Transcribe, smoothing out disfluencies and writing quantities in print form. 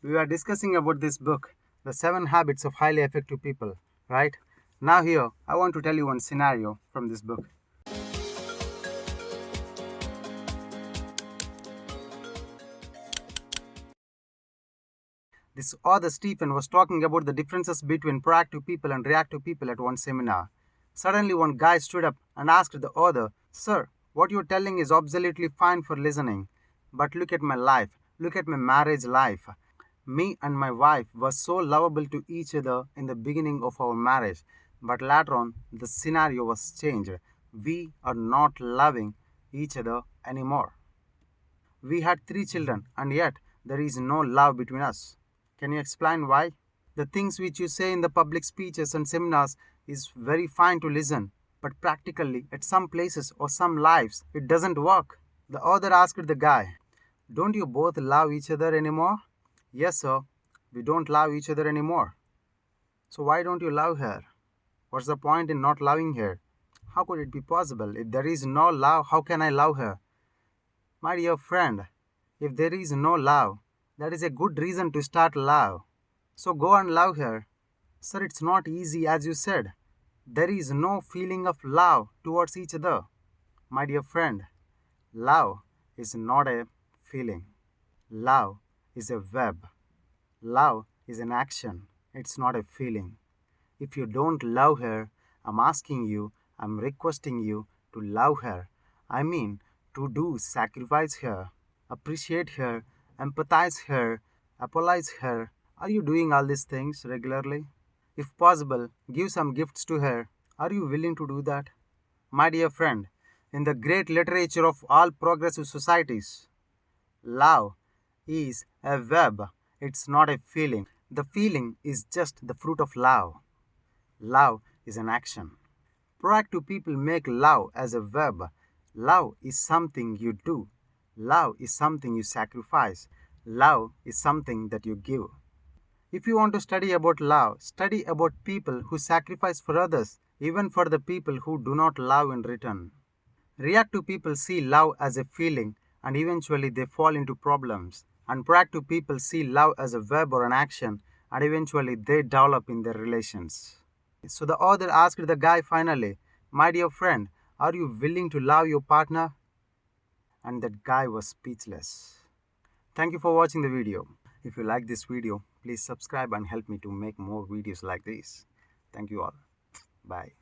We were discussing about this book, The 7 Habits of Highly Effective People, right? Now here, I want to tell you one scenario from this book. This author Stephen was talking about the differences between proactive people and reactive people at one seminar. Suddenly one guy stood up and asked the author, "Sir, what you're telling is absolutely fine for listening. But look at my life. Look at my marriage life. Me and my wife were so lovable to each other in the beginning of our marriage, but later on the scenario was changed. We are not loving each other anymore. We had 3 children, and yet there is no love between us. Can you explain why? The things which you say in the public speeches and seminars is very fine to listen, but practically at some places or some lives it doesn't work." The author asked the guy, "Don't you both love each other anymore?" "Yes, sir, we don't love each other anymore." "So why don't you love her?" "What's the point in not loving her?" "How could it be possible? If there is no love, how can I love her?" "My dear friend, if there is no love, that is a good reason to start love. So go and love her." "Sir, it's not easy as you said. There is no feeling of love towards each other." "My dear friend, love is not a feeling. Love is a verb. Love is an action. It's not a feeling. If you don't love her, I'm asking you, I'm requesting you to love her. I mean, to do sacrifice her, appreciate her, empathize her, apologize her. Are you doing all these things regularly? If possible, give some gifts to her. Are you willing to do that?" My dear friend, in the great literature of all progressive societies, love is a verb. It's not a feeling. The feeling is just the fruit of love. Love is an action. Proactive people make love as a verb. Love is something you do. Love is something you sacrifice. Love is something that you give. If you want to study about love, study about people who sacrifice for others, even for the people who do not love in return. Reactive people see love as a feeling and eventually they fall into problems. And proactive people see love as a verb or an action and eventually they develop in their relations. So the author asked the guy finally, "My dear friend, are you willing to love your partner?" And that guy was speechless. Thank you for watching the video. If you like this video, please subscribe and help me to make more videos like this. Thank you all. Bye.